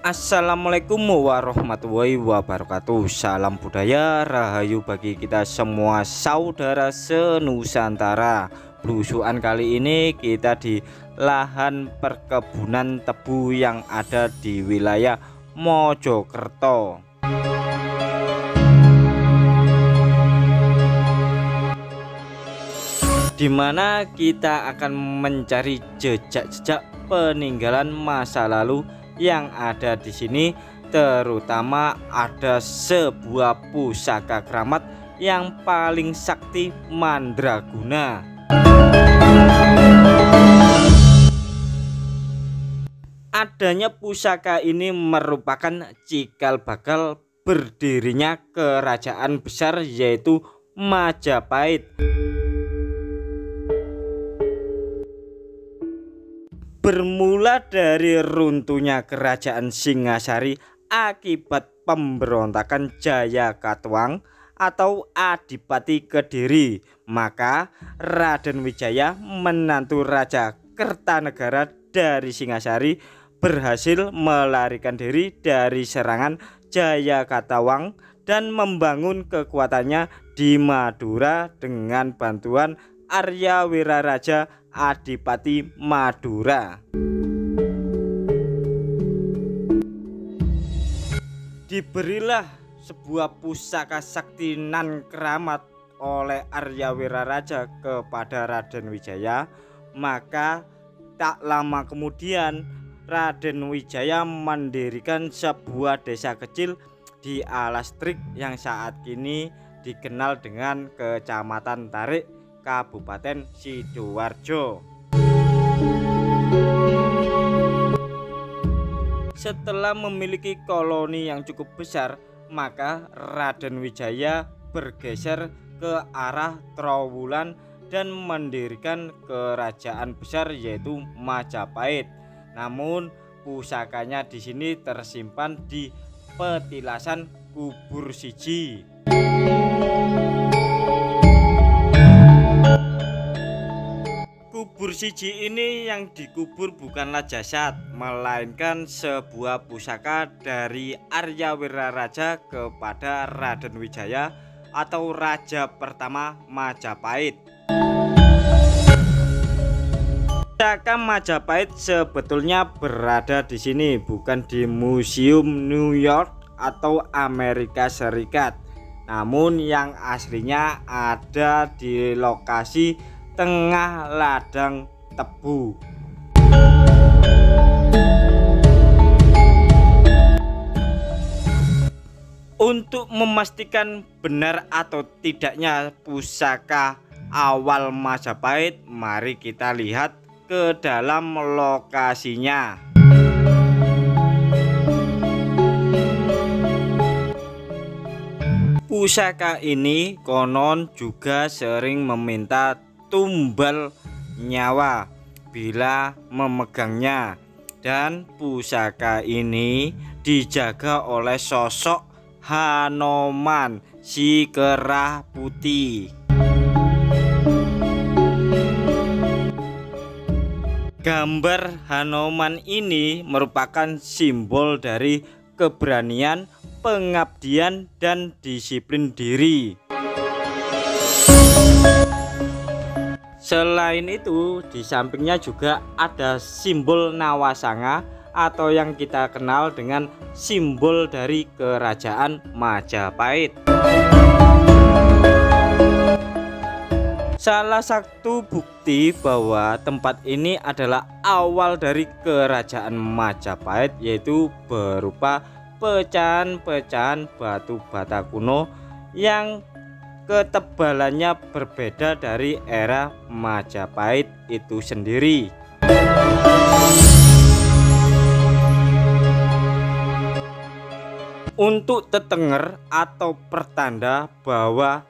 Assalamualaikum warahmatullahi wabarakatuh. Salam budaya rahayu bagi kita semua saudara senusantara. Belusuan kali ini kita di lahan perkebunan tebu yang ada di wilayah Mojokerto, dimana kita akan mencari jejak-jejak peninggalan masa lalu yang ada di sini. Terutama ada sebuah pusaka keramat yang paling sakti mandraguna. Adanya pusaka ini merupakan cikal bakal berdirinya kerajaan besar, yaitu Majapahit. Bermula dari runtuhnya kerajaan Singasari akibat pemberontakan Jayakatwang atau Adipati Kediri, maka Raden Wijaya, menantu Raja Kertanegara dari Singasari, berhasil melarikan diri dari serangan Jayakatwang dan membangun kekuatannya di Madura dengan bantuan Arya Wiraraja Adipati Madura. Diberilah sebuah pusaka sakti nan keramat oleh Arya Wiraraja kepada Raden Wijaya, maka tak lama kemudian Raden Wijaya mendirikan sebuah desa kecil di Alas Trik yang saat kini dikenal dengan Kecamatan Tarik, Kabupaten Sidoarjo. Setelah memiliki koloni yang cukup besar, maka Raden Wijaya bergeser ke arah Trowulan dan mendirikan kerajaan besar, yaitu Majapahit. Namun pusakanya di sini tersimpan di petilasan kubur siji. Kubur siji ini yang dikubur bukanlah jasad, melainkan sebuah pusaka dari Arya Wiraraja kepada Raden Wijaya atau Raja pertama Majapahit. Pusaka Majapahit sebetulnya berada di sini, bukan di Museum New York atau Amerika Serikat, namun yang aslinya ada di lokasi tengah ladang tebu. Untuk memastikan benar atau tidaknya pusaka awal Majapahit, mari kita lihat ke dalam lokasinya. Pusaka ini konon juga sering meminta tumbal nyawa bila memegangnya, dan pusaka ini dijaga oleh sosok Hanoman si kerah putih. Gambar Hanoman ini merupakan simbol dari keberanian, pengabdian, dan disiplin diri. Selain itu, di sampingnya juga ada simbol Nawasanga atau yang kita kenal dengan simbol dari kerajaan Majapahit. Salah satu bukti bahwa tempat ini adalah awal dari kerajaan Majapahit yaitu berupa pecahan-pecahan batu bata kuno yang ketebalannya berbeda dari era Majapahit itu sendiri. Untuk tetenger atau pertanda bahwa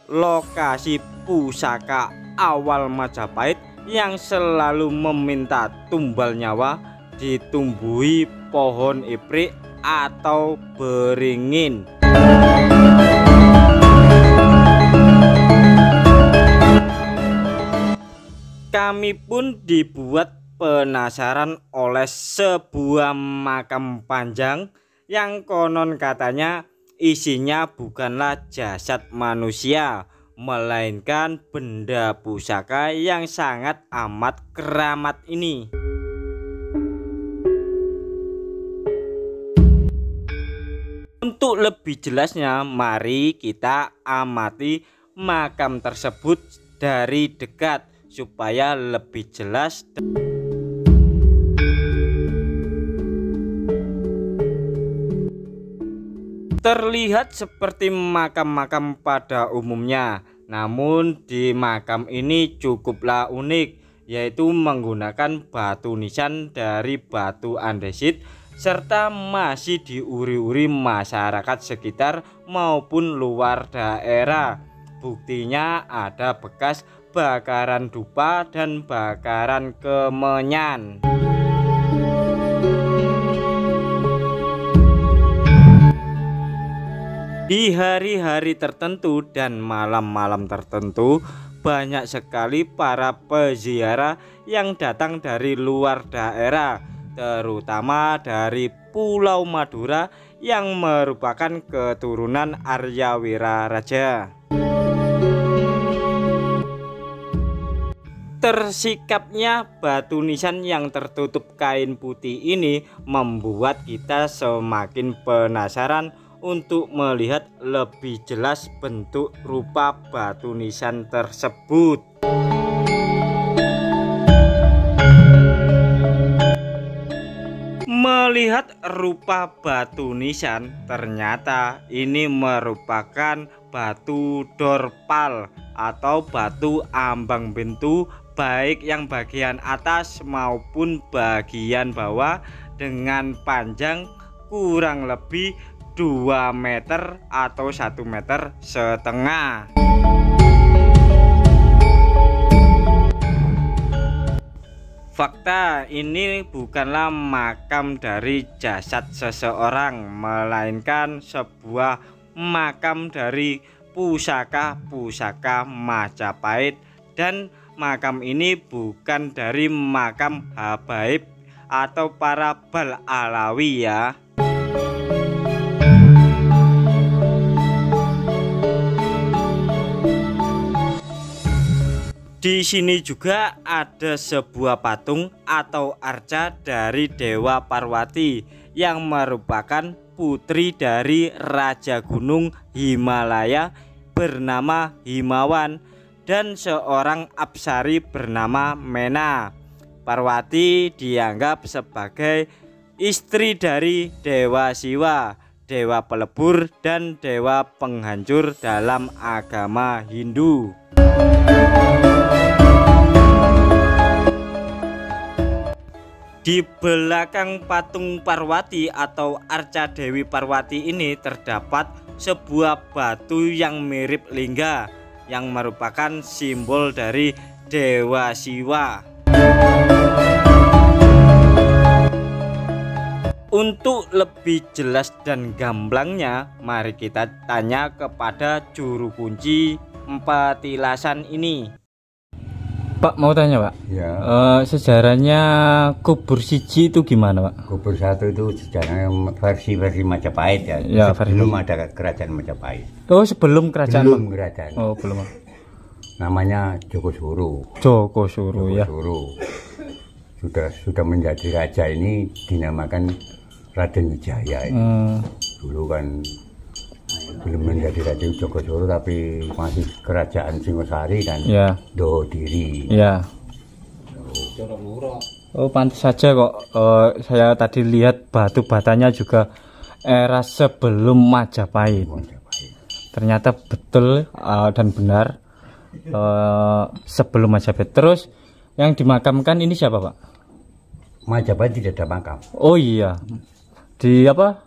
lokasi pusaka awal Majapahit yang selalu meminta tumbal nyawa ditumbuhi pohon iprik atau beringin. Kami pun dibuat penasaran oleh sebuah makam panjang yang konon katanya isinya bukanlah jasad manusia, melainkan benda pusaka yang sangat amat keramat ini. Untuk lebih jelasnya, mari kita amati makam tersebut dari dekat supaya lebih jelas. Terlihat seperti makam-makam pada umumnya, namun di makam ini cukuplah unik, yaitu menggunakan batu nisan dari batu andesit serta masih diuri-uri masyarakat sekitar maupun luar daerah. Buktinya ada bekas bakaran dupa dan bakaran kemenyan. Di hari-hari tertentu dan malam-malam tertentu, banyak sekali para peziarah yang datang dari luar daerah, terutama dari Pulau Madura yang merupakan keturunan Arya Wiraraja. Tersikapnya batu nisan yang tertutup kain putih ini membuat kita semakin penasaran untuk melihat lebih jelas bentuk rupa batu nisan tersebut. Melihat rupa batu nisan, ternyata ini merupakan batu dorpal atau batu ambang pintu, baik yang bagian atas maupun bagian bawah, dengan panjang kurang lebih 2 meter atau 1,5 meter. Fakta ini bukanlah makam dari jasad seseorang, melainkan sebuah makam dari pusaka-pusaka Majapahit, dan makam ini bukan dari makam habaib atau para bal alawi ya. Di sini juga ada sebuah patung atau arca dari Dewa Parwati yang merupakan putri dari Raja Gunung Himalaya bernama Himawan dan seorang apsari bernama Mena. Parwati dianggap sebagai istri dari Dewa Siwa, Dewa Pelebur dan Dewa Penghancur dalam agama Hindu. Di belakang patung Parwati atau arca Dewi Parwati ini terdapat sebuah batu yang mirip lingga yang merupakan simbol dari Dewa Siwa. Untuk lebih jelas dan gamblangnya, mari kita tanya kepada juru kunci Empatilasan ini. Pak, mau tanya Pak, ya. Sejarahnya kubur siji itu gimana Pak? Kubur satu itu sejarahnya versi Majapahit ya, Ya, sebelum ada kerajaan Majapahit. Oh, sebelum kerajaan? Belum kerajaan. Oh, belum. Namanya Joko Suro. Joko Suro ya. Suro. Sudah menjadi raja ini dinamakan Raden Wijaya. Dulu kan belum menjadi Raja Joko Suro tapi masih kerajaan Singosari dan ya. Dohodiri. Ya. Oh, pantas saja kok saya tadi lihat batu batanya juga era sebelum Majapahit. Ternyata betul dan benar sebelum Majapahit. Terus yang dimakamkan ini siapa Pak? Majapahit tidak ada makam. Oh iya. Di apa?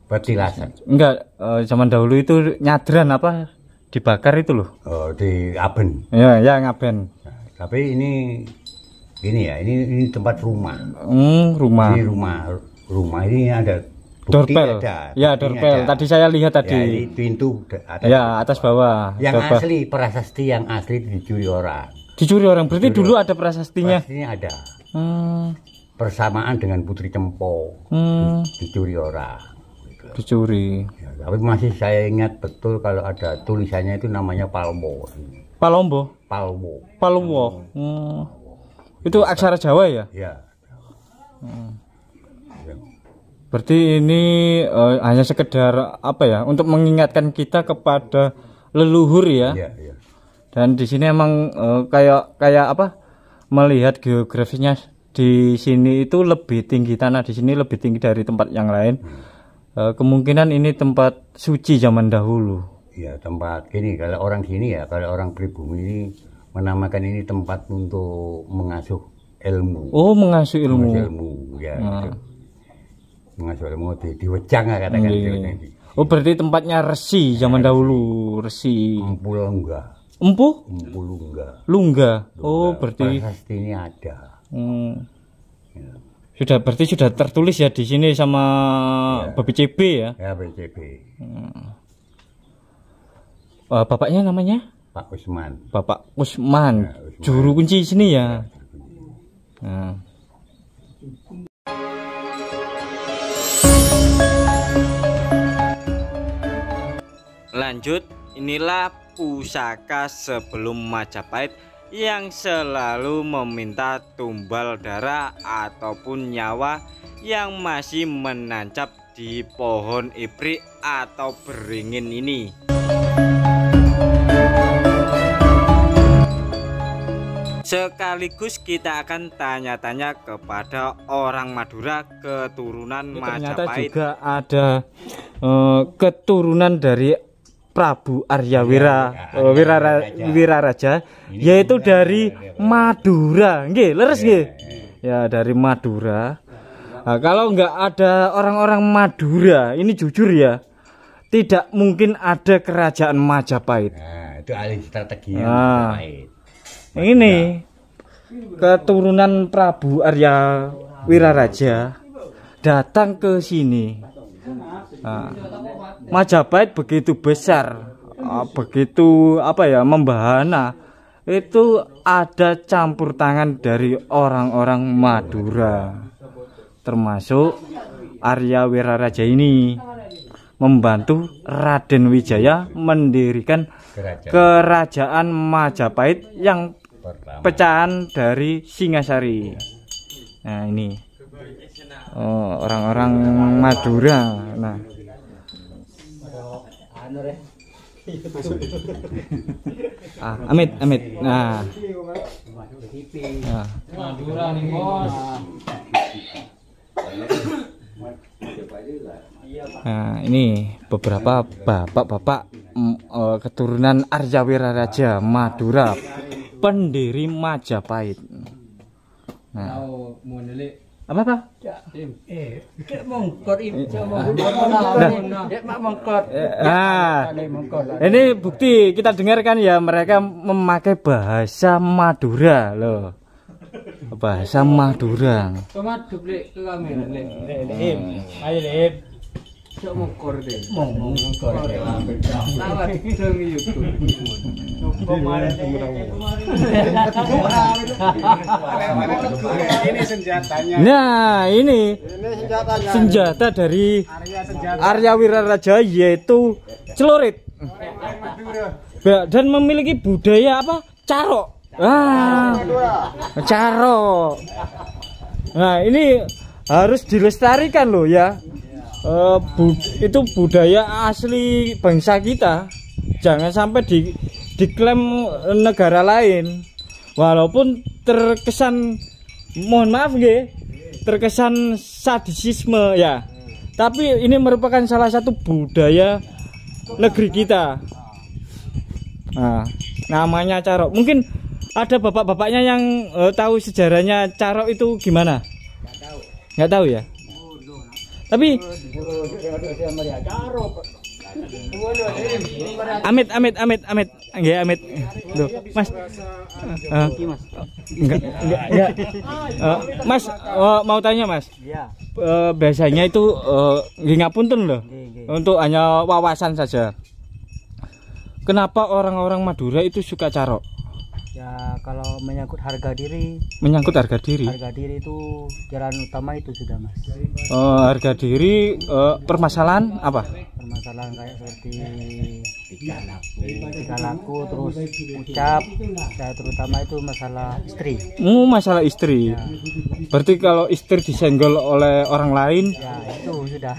Petilasan. Enggak, zaman dahulu itu nyadran apa? Dibakar itu loh. Oh, di Aben. Ya, ya Ngaben. Nah, tapi ini ya, ini tempat rumah. Rumah. Ini rumah ini ada Dorpel. ada. Ya, dorpel. Tadi saya lihat tadi. Ya, ini pintu ada. Ya, atas bawah. Yang dorpel. asli, prasasti yang asli dicuri orang. Dicuri orang. Berarti dulu ada prasastinya. Prasastinya ada. Persamaan dengan Putri Cempo. Dicuri ora. Gitu. Dicuri. Ya, tapi masih saya ingat betul kalau ada tulisannya itu namanya Palmo. Palombo. Palmo. Palombo. Itu aksara Jawa ya? Ya. Ya. Berarti ini hanya sekedar apa ya? Untuk mengingatkan kita kepada leluhur ya. Ya, ya. Dan di sini emang kayak apa? Melihat geografisnya di sini itu lebih tinggi, tanah di sini lebih tinggi dari tempat yang lain. Kemungkinan ini tempat suci zaman dahulu. Ya, tempat ini kalau orang sini ya, kalau orang pribumi ini menamakan ini tempat untuk mengasuh ilmu. Oh, mengasuh ilmu. Mengasuh ilmu, ya. Gitu. Mengasuh ilmu di Wejang katakan. Oh, berarti tempatnya resi zaman dahulu, resi. Empul Lungga. Empuh? Empul Lungga. Lungga. Oh, berarti prasasti ini ada. Ya. Berarti sudah tertulis ya di sini sama ya. Babi CB ya? Ya, BCB. Bapaknya namanya? Pak Usman. Bapak Usman. Ya, Usman. Juru kunci sini ya. Nah. Lanjut, inilah pusaka sebelum Majapahit yang selalu meminta tumbal darah ataupun nyawa yang masih menancap di pohon ibrik atau beringin ini. Sekaligus kita akan tanya-tanya kepada orang Madura keturunan Majapahit. Ternyata juga ada keturunan dari Prabu Arya Wiraraja, yaitu dari Madura. Nggih, leres nggih. Ya, dari Madura. Nah, kalau nggak ada orang-orang Madura, ini jujur ya, tidak mungkin ada kerajaan Majapahit. Nah, itu alih strategi Majapahit. Ini keturunan Prabu Arya Wiraraja datang ke sini. Nah, Majapahit begitu besar, begitu apa ya, membahana. Itu ada campur tangan dari orang-orang Madura, termasuk Arya Wiraraja ini membantu Raden Wijaya mendirikan kerajaan Majapahit yang pecahan dari Singasari. Nah, ini orang-orang Madura. Nah, Amit. Nah, Madura nih bos. Nah, ini beberapa bapak-bapak keturunan Arya Wiraraja Madura, pendiri Majapahit. Nah, apa? Ini bukti kita dengarkan ya, mereka memakai bahasa Madura loh. Bahasa Madura. Nah, ini senjata dari Arya Wiraraja, yaitu celurit, dan memiliki budaya apa? Carok. Carok. Nah, ini harus dilestarikan loh ya. Itu budaya asli bangsa kita, jangan sampai diklaim negara lain. Walaupun terkesan, mohon maaf nggih, terkesan sadisisme ya, tapi ini merupakan salah satu budaya negeri kita. Nah, namanya carok. Mungkin ada bapak-bapaknya yang tahu sejarahnya carok itu gimana? Nggak tahu ya. Tapi Amit, nggih Amit. Loh, Mas. Enggak. Mas, mau tanya Mas. Iya. Biasanya itu nggih ngapunten loh. Untuk hanya wawasan saja. Kenapa orang-orang Madura itu suka carok? Ya kalau menyangkut harga diri Harga diri. itu jalan utama itu sudah mas. Harga diri permasalahan apa? Permasalahan kayak seperti tingkah laku terus ucap, ya terutama itu masalah istri. Masalah istri. Ya. Berarti kalau istri disenggol oleh orang lain, Ya itu sudah.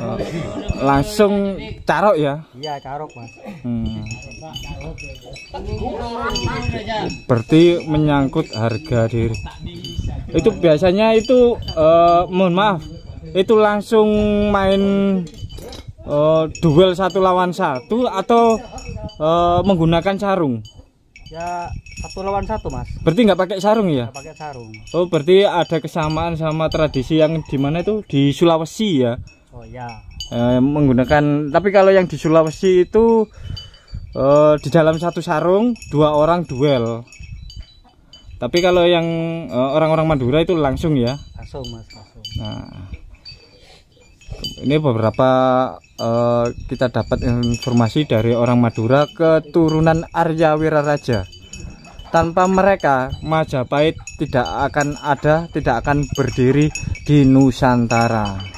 langsung carok ya? Iya carok mas. Berarti menyangkut harga diri. Itu biasanya itu mohon maaf, itu langsung main duel 1 lawan 1 atau menggunakan sarung? Ya 1 lawan 1 mas. Berarti nggak pakai sarung ya? Nggak pakai sarung. Oh, berarti ada kesamaan sama tradisi yang di mana itu di Sulawesi ya? Oh ya. Menggunakan, tapi kalau yang di Sulawesi itu di dalam 1 sarung 2 orang duel. Tapi kalau yang orang-orang Madura itu langsung ya? Langsung mas, langsung. Nah, ini beberapa kita dapat informasi dari orang Madura keturunan Arya Wiraraja. Tanpa mereka Majapahit tidak akan berdiri di Nusantara.